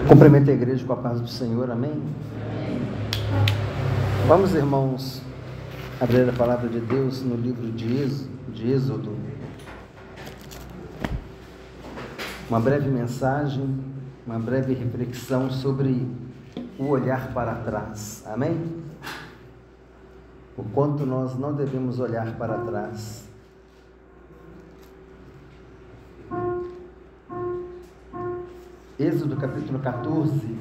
Cumprimento a igreja com a paz do Senhor, amém? Vamos, irmãos, abrir a palavra de Deus no livro de Êxodo. Uma breve mensagem, uma breve reflexão sobre o olhar para trás, amém? O quanto nós não devemos olhar para trás. Êxodo capítulo 14.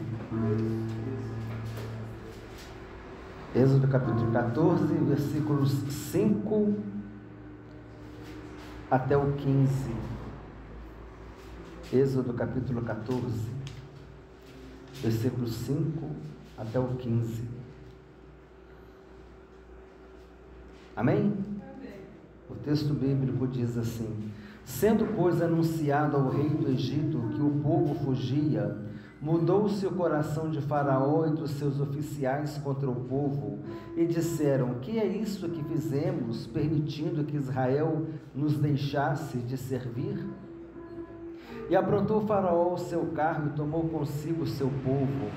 Êxodo capítulo 14, versículos 5 até o 15. Êxodo capítulo 14, versículos 5 até o 15. Amém? O texto bíblico diz assim: sendo, pois, anunciado ao rei do Egito que o povo fugia, mudou-se o coração de Faraó e dos seus oficiais contra o povo, e disseram: que é isso que fizemos, permitindo que Israel nos deixasse de servir? E aprontou Faraó o seu carro e tomou consigo o seu povo,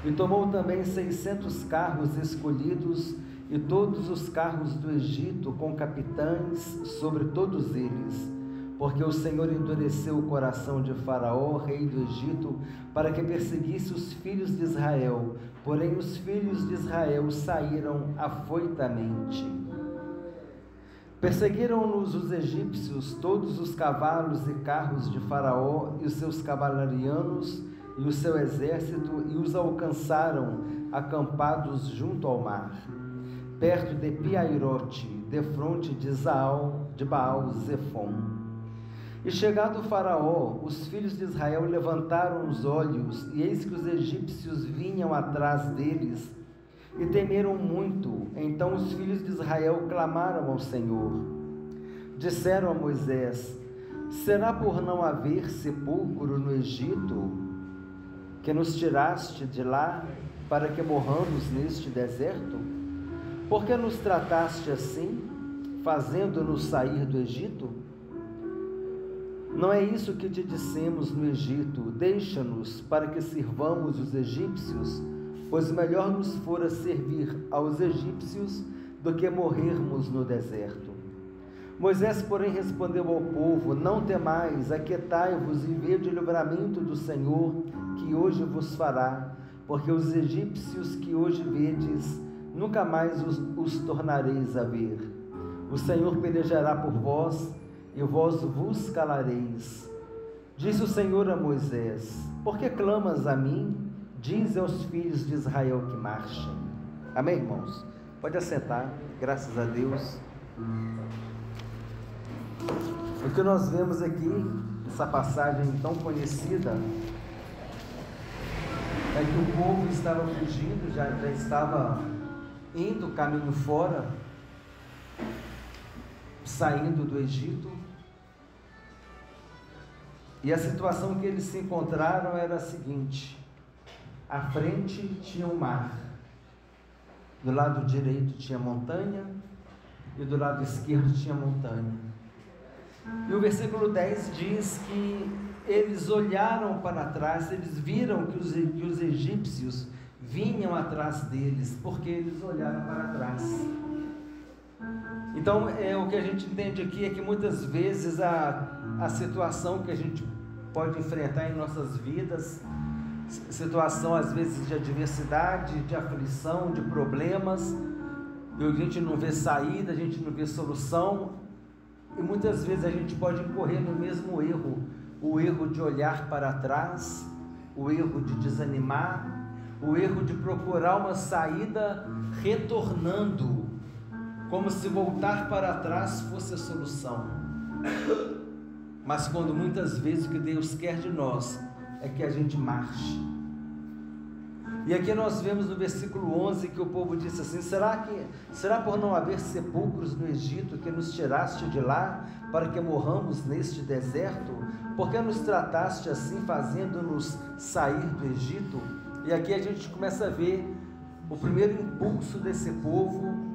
e tomou também 600 carros escolhidos, e todos os carros do Egito, com capitães sobre todos eles, porque o Senhor endureceu o coração de Faraó, rei do Egito, para que perseguisse os filhos de Israel. Porém, os filhos de Israel saíram afoitamente. Perseguiram-nos os egípcios, todos os cavalos e carros de Faraó, e os seus cavalarianos, e o seu exército, e os alcançaram, acampados junto ao mar, perto de Piairote, defronte de Baal-Zefon. E chegado o Faraó, os filhos de Israel levantaram os olhos, e eis que os egípcios vinham atrás deles, e temeram muito. Então os filhos de Israel clamaram ao Senhor. Disseram a Moisés: será por não haver sepulcro no Egito, que nos tiraste de lá, para que morramos neste deserto? Por que nos trataste assim, fazendo-nos sair do Egito? Não é isso que te dissemos no Egito: deixa-nos para que sirvamos os egípcios, pois melhor nos fora servir aos egípcios do que morrermos no deserto. Moisés, porém, respondeu ao povo: não temais, aquietai-vos e vede o livramento do Senhor, que hoje vos fará, porque os egípcios que hoje vedes, nunca mais os tornareis a ver. O Senhor pelejará por vós, e vós vos calareis. Disse o Senhor a Moisés: por que clamas a mim? Diz aos filhos de Israel que marchem. Amém, irmãos? Pode assentar, graças a Deus. O que nós vemos aqui, essa passagem tão conhecida, é que o povo estava fugindo, já estava indo caminho fora, saindo do Egito. E a situação que eles se encontraram era a seguinte: à frente tinha o mar, do lado direito tinha montanha, e do lado esquerdo tinha montanha. E o versículo 10 diz que eles olharam para trás, eles viram que os egípcios vinham atrás deles, porque eles olharam para trás. Então, o que a gente entende aqui é que muitas vezes a situação que a gente pode enfrentar em nossas vidas, situação às vezes de adversidade, de aflição, de problemas, e a gente não vê saída, a gente não vê solução, e muitas vezes a gente pode incorrer no mesmo erro, o erro de olhar para trás, o erro de desanimar, o erro de procurar uma saída retornando, como se voltar para trás fosse a solução. Mas quando muitas vezes o que Deus quer de nós é que a gente marche. E aqui nós vemos no versículo 11 que o povo disse assim: será por não haver sepulcros no Egito que nos tiraste de lá, para que morramos neste deserto? Por que nos trataste assim, fazendo-nos sair do Egito? E aqui a gente começa a ver o primeiro impulso desse povo,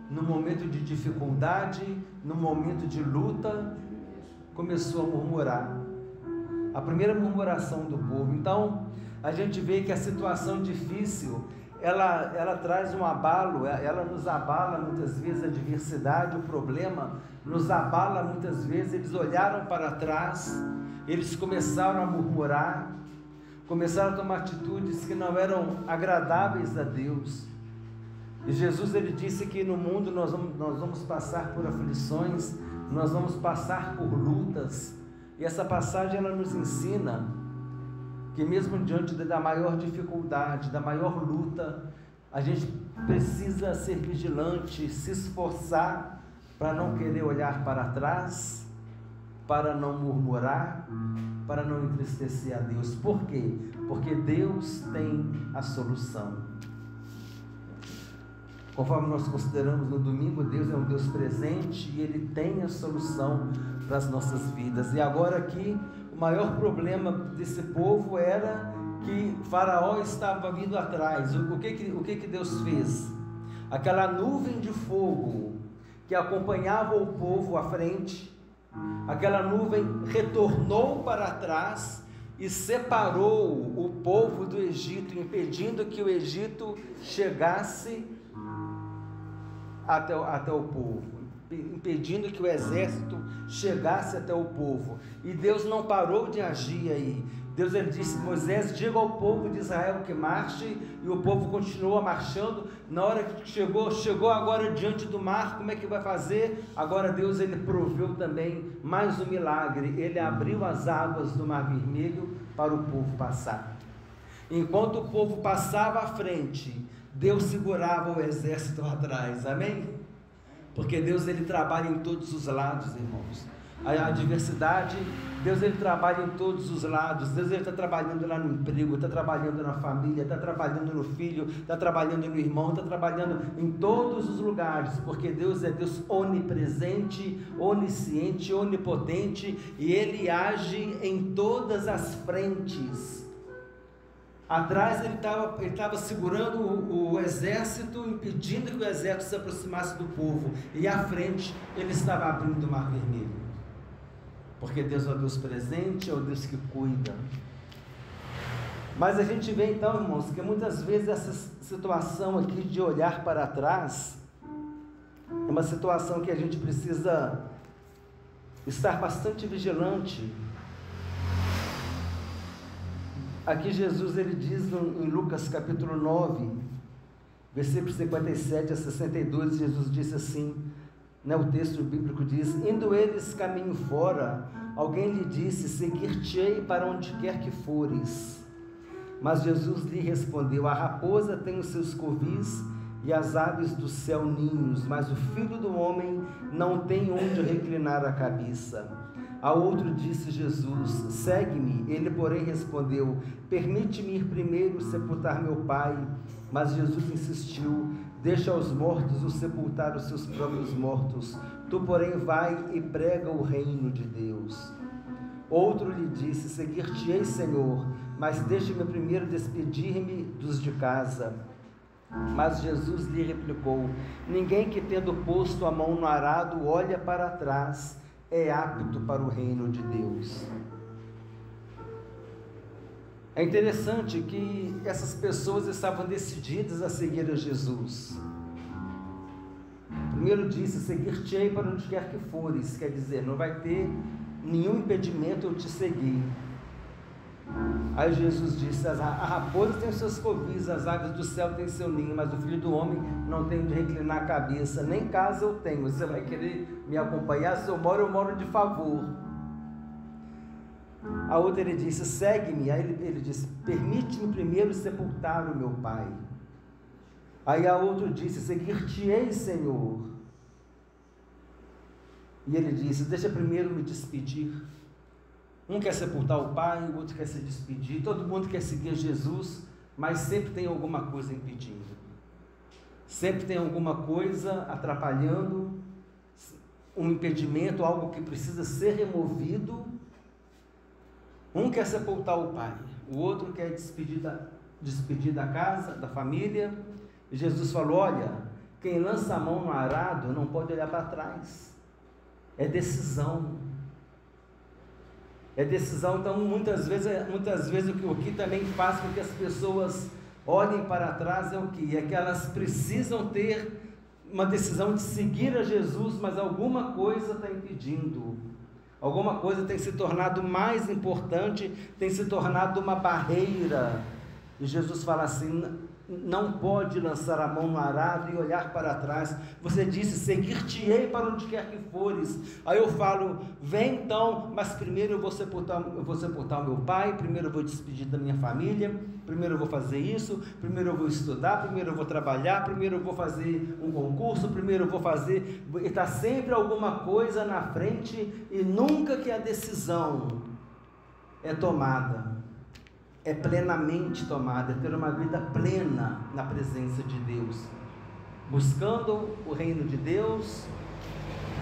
no momento de dificuldade, no momento de luta, começou a murmurar. A primeira murmuração do povo. Então, a gente vê que a situação difícil, ela traz um abalo, ela nos abala muitas vezes, a adversidade, o problema nos abala muitas vezes. Eles olharam para trás, eles começaram a murmurar, começaram a tomar atitudes que não eram agradáveis a Deus. E Jesus, ele disse que no mundo nós vamos passar por aflições, nós vamos passar por lutas, e essa passagem ela nos ensina que mesmo diante da maior dificuldade, da maior luta, a gente precisa ser vigilante, se esforçar para não querer olhar para trás, para não murmurar, para não entristecer a Deus. Por quê? Porque Deus tem a solução. Conforme nós consideramos no domingo, Deus é um Deus presente e Ele tem a solução para as nossas vidas. E agora aqui, o maior problema desse povo era que Faraó estava vindo atrás. O que Deus fez? Aquela nuvem de fogo que acompanhava o povo à frente, aquela nuvem retornou para trás e separou o povo do Egito, impedindo que o Egito chegasse até o povo, impedindo que o exército chegasse até o povo. E Deus não parou de agir aí. Deus, ele disse: Moisés, diga ao povo de Israel que marche, e o povo continua marchando. Na hora que chegou agora diante do mar, como é que vai fazer? Agora Deus, ele proveu também mais um milagre. Ele abriu as águas do Mar Vermelho para o povo passar. Enquanto o povo passava à frente, Deus segurava o exército atrás, amém? Porque Deus, ele trabalha em todos os lados, irmãos. A adversidade, Deus, ele trabalha em todos os lados. Deus, ele está trabalhando lá no emprego, está trabalhando na família, está trabalhando no filho, está trabalhando no irmão, está trabalhando em todos os lugares, porque Deus é Deus onipresente, onisciente, onipotente, e Ele age em todas as frentes. Atrás ele estava segurando o exército, impedindo que o exército se aproximasse do povo, e à frente ele estava abrindo o Mar Vermelho, porque Deus é o Deus presente, é o Deus que cuida. Mas a gente vê então, irmãos, que muitas vezes essa situação aqui de olhar para trás é uma situação que a gente precisa estar bastante vigilante. Aqui Jesus, ele diz em Lucas capítulo 9, versículos 57 a 62, Jesus disse assim, o texto bíblico diz: indo eles caminho fora, alguém lhe disse: seguir-te-ei para onde quer que fores. Mas Jesus lhe respondeu: a raposa tem os seus covis e as aves do céu ninhos, mas o Filho do Homem não tem onde reclinar a cabeça. A outro disse Jesus: segue-me. Ele, porém, respondeu: permite-me ir primeiro sepultar meu pai. Mas Jesus insistiu: deixa aos mortos o sepultar os seus próprios mortos. Tu, porém, vai e prega o reino de Deus. Outro lhe disse: seguir-te-ei, Senhor, mas deixe-me primeiro despedir-me dos de casa. Mas Jesus lhe replicou: ninguém que, tendo posto a mão no arado, olha para trás, é apto para o reino de Deus. É interessante que essas pessoas estavam decididas a seguir a Jesus. Primeiro disse: seguir-te-ei para onde quer que fores, quer dizer, não vai ter nenhum impedimento eu te seguir. Aí Jesus disse: a raposa tem os seus covis, as aves do céu têm seu ninho, mas o Filho do Homem não tem onde reclinar a cabeça, nem casa eu tenho. Você vai querer me acompanhar? Se eu moro de favor. A outra, ele disse: segue-me. Aí ele disse: permite-me primeiro sepultar o meu pai. Aí a outra disse: seguir-te-ei, Senhor. E ele disse: deixa primeiro me despedir. Um quer sepultar o pai, o outro quer se despedir, todo mundo quer seguir Jesus, mas sempre tem alguma coisa impedindo, sempre tem alguma coisa atrapalhando, um impedimento, algo que precisa ser removido. Um quer sepultar o pai, o outro quer despedir da casa, da família. E Jesus falou: olha, quem lança a mão no arado não pode olhar para trás, é decisão. É decisão, então muitas vezes o que também faz com que as pessoas olhem para trás é o que? É que elas precisam ter uma decisão de seguir a Jesus, mas alguma coisa está impedindo, alguma coisa tem se tornado mais importante, tem se tornado uma barreira, e Jesus fala assim: não pode lançar a mão no arado e olhar para trás. Você disse: seguir-te-ei para onde quer que fores. Aí eu falo: vem então, mas primeiro eu vou sepultar o meu pai, primeiro eu vou despedir da minha família, primeiro eu vou fazer isso, primeiro eu vou estudar, primeiro eu vou trabalhar, primeiro eu vou fazer um concurso, primeiro eu vou fazer... Está sempre alguma coisa na frente, e nunca que a decisão é tomada, é plenamente tomada, é ter uma vida plena na presença de Deus, buscando o reino de Deus,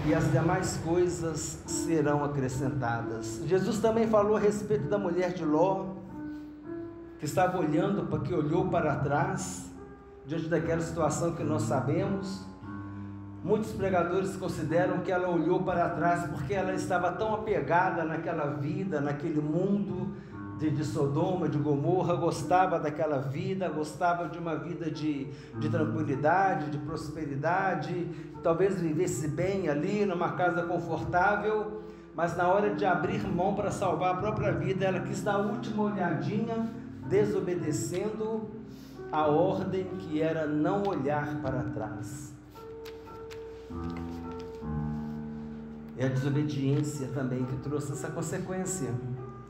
e as demais coisas serão acrescentadas. Jesus também falou a respeito da mulher de Ló, que estava olhando, que olhou para trás, diante daquela situação que nós sabemos. Muitos pregadores consideram que ela olhou para trás porque ela estava tão apegada naquela vida, naquele mundo de Sodoma, de Gomorra, gostava daquela vida, gostava de uma vida de tranquilidade, de prosperidade, talvez vivesse bem ali, numa casa confortável, mas na hora de abrir mão para salvar a própria vida, ela quis dar a última olhadinha, desobedecendo a ordem que era não olhar para trás. É a desobediência também que trouxe essa consequência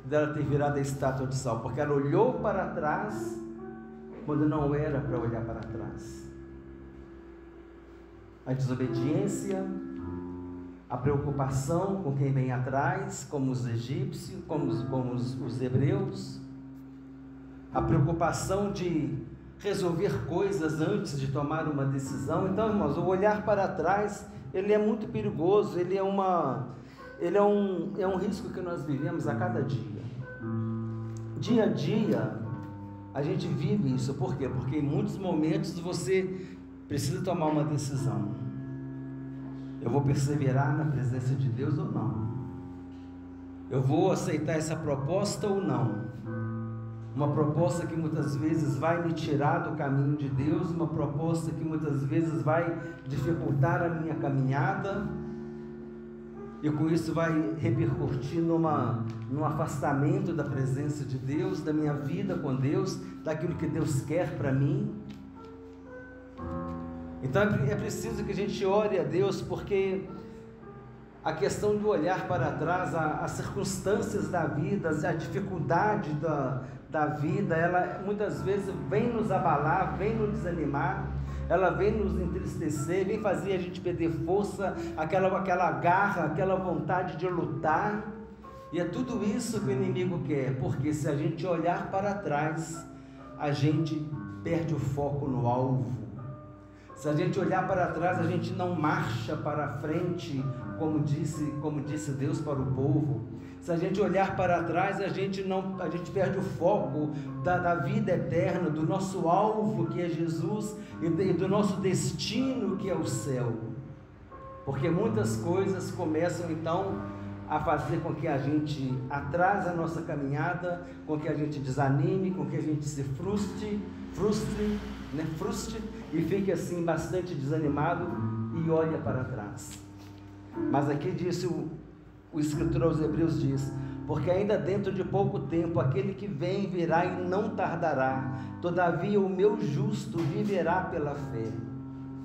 dela ter virado a estátua de sal, porque ela olhou para trás quando não era para olhar para trás. A desobediência, a preocupação com quem vem atrás, como os egípcios, como os hebreus, a preocupação de resolver coisas antes de tomar uma decisão. Então, irmãos, o olhar para trás, ele é muito perigoso, ele é um risco que nós vivemos a cada dia. Dia a dia, a gente vive isso. Por quê? Porque em muitos momentos você precisa tomar uma decisão. Eu vou perseverar na presença de Deus ou não? Eu vou aceitar essa proposta ou não? Uma proposta que muitas vezes vai me tirar do caminho de Deus, uma proposta que muitas vezes vai dificultar a minha caminhada, e com isso vai repercutir num afastamento da presença de Deus, da minha vida com Deus, daquilo que Deus quer para mim. Então é preciso que a gente ore a Deus, porque a questão de olhar para trás, as circunstâncias da vida, a dificuldade da vida, ela muitas vezes vem nos abalar, vem nos desanimar, ela vem nos entristecer, vem fazer a gente perder força, aquela garra, aquela vontade de lutar, e é tudo isso que o inimigo quer, porque se a gente olhar para trás, a gente perde o foco no alvo. Se a gente olhar para trás, a gente não marcha para frente, como disse Deus para o povo. Se a gente olhar para trás, a gente perde o foco da vida eterna, do nosso alvo que é Jesus, e do nosso destino que é o céu. Porque muitas coisas começam então a fazer com que a gente atrase a nossa caminhada, com que a gente desanime, com que a gente se frustre e fique assim bastante desanimado e olha para trás. Mas aqui disse o escritor aos Hebreus, diz: porque ainda dentro de pouco tempo aquele que vem virá e não tardará, todavia o meu justo viverá pela fé.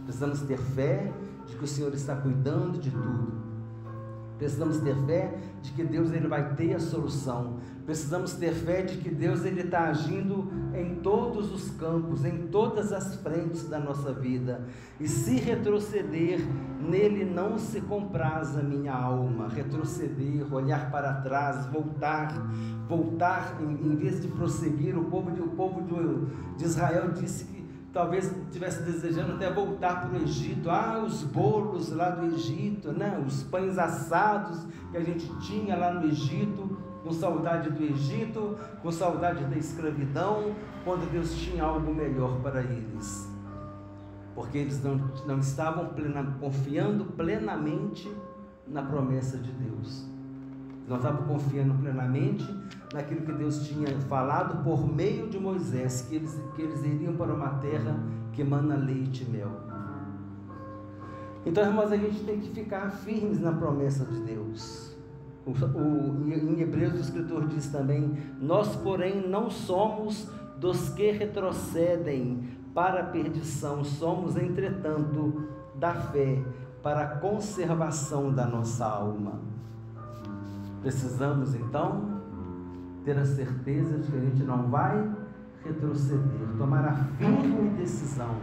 Precisamos ter fé de que o Senhor está cuidando de tudo. Precisamos ter fé de que Deus ele vai ter a solução. Precisamos ter fé de que Deus ele está agindo em todos os campos, em todas as frentes da nossa vida. E se retroceder, nele não se compraz a minha alma. Retroceder, olhar para trás, voltar, em vez de prosseguir. O povo de Israel disse que talvez estivesse desejando até voltar para o Egito. Os bolos lá do Egito, né? Os pães assados que a gente tinha lá no Egito, com saudade do Egito, com saudade da escravidão, quando Deus tinha algo melhor para eles, porque eles não estavam confiando plenamente na promessa de Deus. Nós estávamos confiando plenamente naquilo que Deus tinha falado por meio de Moisés, que eles iriam para uma terra que emana leite e mel. Então, irmãos, a gente tem que ficar firmes na promessa de Deus. Em Hebreus o escritor diz também: nós, porém, não somos dos que retrocedem para a perdição, somos, entretanto, da fé para a conservação da nossa alma. Precisamos, então, ter a certeza de que a gente não vai retroceder, tomar a firme decisão,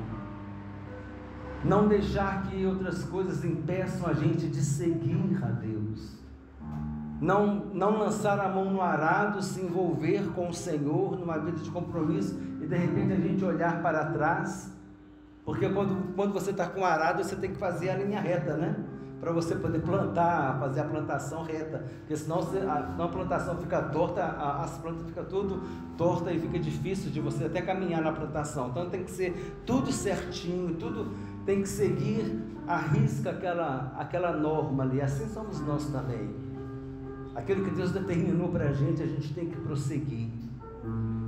não deixar que outras coisas impeçam a gente de seguir a Deus, não lançar a mão no arado, se envolver com o Senhor numa vida de compromisso e de repente a gente olhar para trás, porque quando você está com o arado, você tem que fazer a linha reta, né? Para você poder plantar, fazer a plantação reta, porque senão a plantação fica torta, as plantas ficam tudo torta e fica difícil de você até caminhar na plantação. Então tem que ser tudo certinho, tudo tem que seguir à risca aquela norma ali. Assim somos nós também. Aquilo que Deus determinou para a gente tem que prosseguir.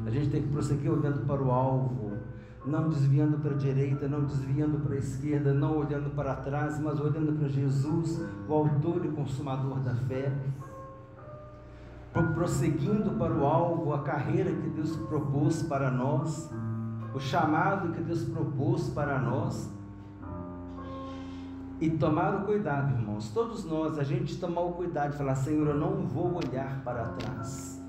A gente tem que prosseguir olhando para o alvo, não desviando para a direita, não desviando para a esquerda, não olhando para trás, mas olhando para Jesus, o autor e consumador da fé, prosseguindo para o alvo, a carreira que Deus propôs para nós, o chamado que Deus propôs para nós, e tomar o cuidado, irmãos, todos nós, a gente tomar o cuidado de falar: Senhor, eu não vou olhar para trás,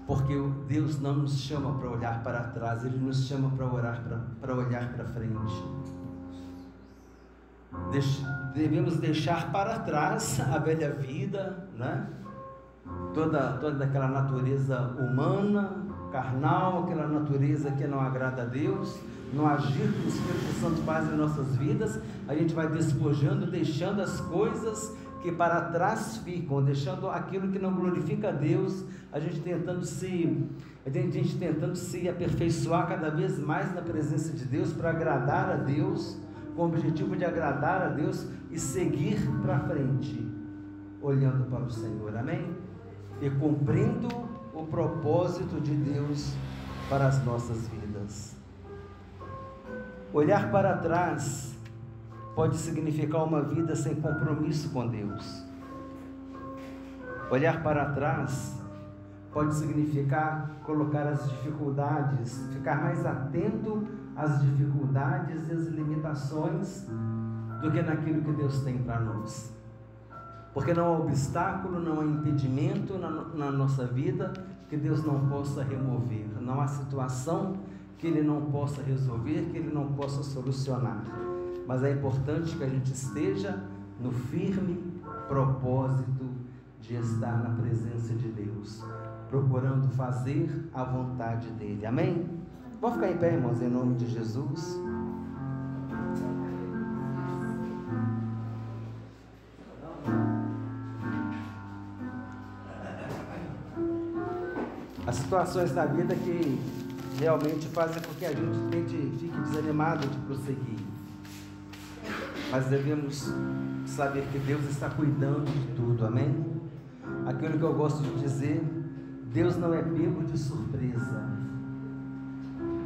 porque Deus não nos chama para olhar para trás, Ele nos chama para olhar para frente. Devemos deixar para trás a velha vida, né? Toda aquela natureza humana, carnal, aquela natureza que não agrada a Deus. No agir que o Espírito Santo faz em nossas vidas, a gente vai despojando, deixando as coisas que para trás ficam, deixando aquilo que não glorifica a Deus, a gente tentando se aperfeiçoar cada vez mais na presença de Deus, para agradar a Deus, com o objetivo de agradar a Deus e seguir para frente, olhando para o Senhor, amém? E cumprindo o propósito de Deus para as nossas vidas. Olhar para trás pode significar uma vida sem compromisso com Deus. Olhar para trás pode significar colocar as dificuldades, ficar mais atento às dificuldades e às limitações do que naquilo que Deus tem para nós. Porque não há obstáculo, não há impedimento na nossa vida que Deus não possa remover. Não há situação que Ele não possa resolver, que Ele não possa solucionar. Mas é importante que a gente esteja no firme propósito de estar na presença de Deus, procurando fazer a vontade dEle, amém? Vamos ficar em pé, irmãos, em nome de Jesus. As situações da vida que realmente fazem com que a gente fique desanimado de prosseguir. Mas devemos saber que Deus está cuidando de tudo, amém? Aquilo que eu gosto de dizer: Deus não é pego de surpresa.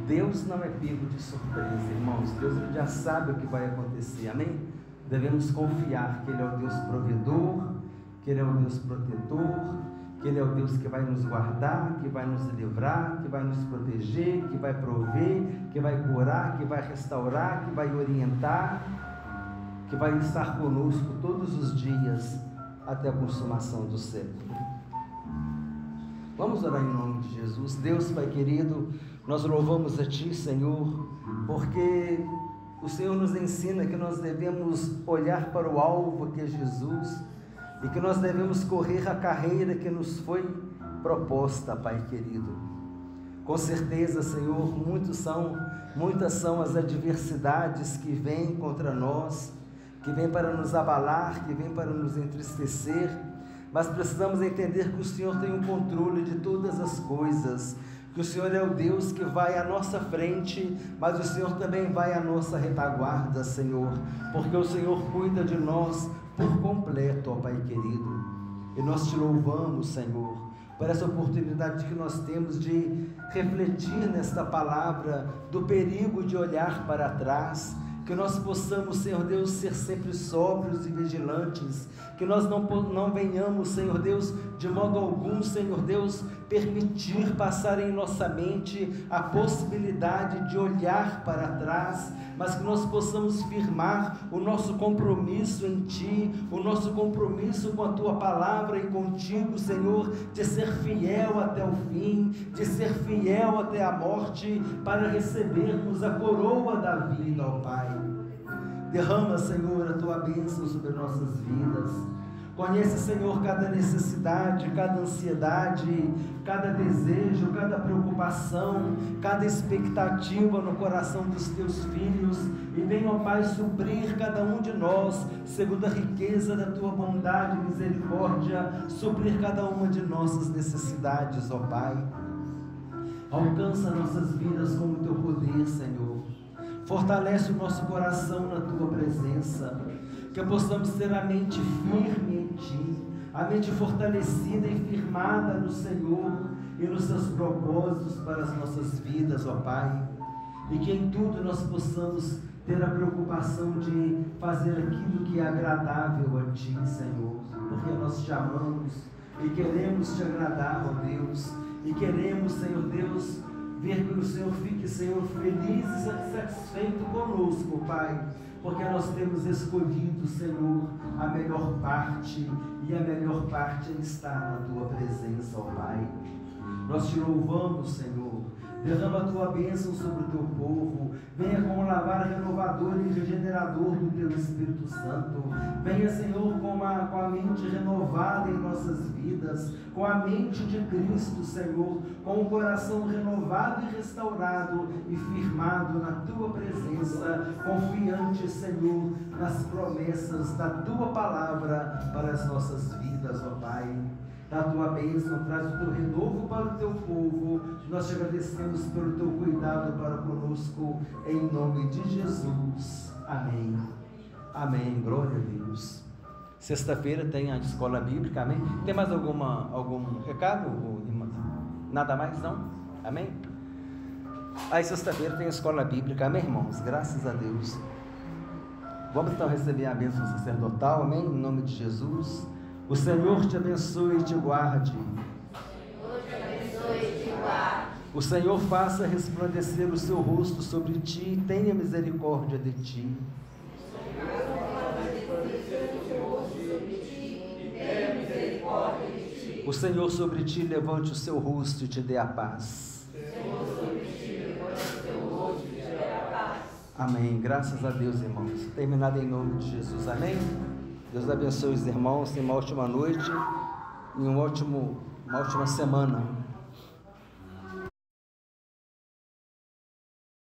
Deus não é pego de surpresa, irmãos. Deus já sabe o que vai acontecer, amém? Devemos confiar que Ele é o Deus provedor, que Ele é o Deus protetor, que Ele é o Deus que vai nos guardar, que vai nos livrar, que vai nos proteger, que vai prover, que vai curar, que vai restaurar, que vai orientar, que vai estar conosco todos os dias até a consumação do século. Vamos orar em nome de Jesus. Deus, Pai querido, nós louvamos a Ti, Senhor, porque o Senhor nos ensina que nós devemos olhar para o alvo que é Jesus e que nós devemos correr a carreira que nos foi proposta, Pai querido. Com certeza, Senhor, muitas são as adversidades que vêm contra nós, que vêm para nos abalar, que vêm para nos entristecer, mas precisamos entender que o Senhor tem o controle de todas as coisas, que o Senhor é o Deus que vai à nossa frente, mas o Senhor também vai à nossa retaguarda, Senhor, porque o Senhor cuida de nós por completo, ó Pai querido. E nós te louvamos, Senhor, por essa oportunidade que nós temos de refletir nesta palavra do perigo de olhar para trás, que nós possamos, Senhor Deus, ser sempre sóbrios e vigilantes, que nós não venhamos, Senhor Deus, de modo algum, Senhor Deus, permitir passar em nossa mente a possibilidade de olhar para trás, mas que nós possamos firmar o nosso compromisso em Ti, o nosso compromisso com a Tua palavra e contigo, Senhor, de ser fiel até o fim, de ser fiel até a morte, para recebermos a coroa da vida, ó Pai. Derrama, Senhor, a Tua bênção sobre nossas vidas. Conhece, Senhor, cada necessidade, cada ansiedade, cada desejo, cada preocupação, cada expectativa no coração dos Teus filhos, e venha, ó Pai, suprir cada um de nós, segundo a riqueza da Tua bondade e misericórdia, suprir cada uma de nossas necessidades, ó Pai. Alcança nossas vidas com o Teu poder, Senhor. Fortalece o nosso coração na Tua presença, que possamos ter a mente firme em Ti, a mente fortalecida e firmada no Senhor e nos Seus propósitos para as nossas vidas, ó Pai, e que em tudo nós possamos ter a preocupação de fazer aquilo que é agradável a Ti, Senhor, porque nós Te amamos e queremos Te agradar, ó Deus, e queremos, Senhor Deus, ver que o Senhor fique, Senhor, feliz e satisfeito conosco, Pai, porque nós temos escolhido, Senhor, a melhor parte, e a melhor parte é estar na Tua presença, ó Pai. Nós Te louvamos, Senhor. Derrama a Tua bênção sobre o Teu povo. Venha com o lavar renovador e regenerador do Teu Espírito Santo. Venha, Senhor, com a mente renovada em nossas vidas, com a mente de Cristo, Senhor, com o coração renovado e restaurado e firmado na Tua presença, confiante, Senhor, nas promessas da Tua palavra para as nossas vidas, ó Pai. Da Tua bênção, traz o Teu renovo para o Teu povo. Nós Te agradecemos pelo Teu cuidado para conosco, em nome de Jesus. Amém. Amém. Glória a Deus. Sexta-feira tem a escola bíblica, amém? Tem mais algum recado, irmã? Nada mais, não? Amém? Aí sexta-feira tem a escola bíblica, amém, irmãos? Graças a Deus. Vamos então receber a bênção sacerdotal, amém? Em nome de Jesus. O Senhor te abençoe e te guarde. O Senhor faça resplandecer o seu rosto sobre ti e tenha misericórdia de ti. O Senhor sobre ti levante o seu rosto e te dê a paz. Amém. Graças a Deus, irmãos. Terminado em nome de Jesus. Amém. Deus abençoe os irmãos, tenham uma ótima noite e uma ótima semana.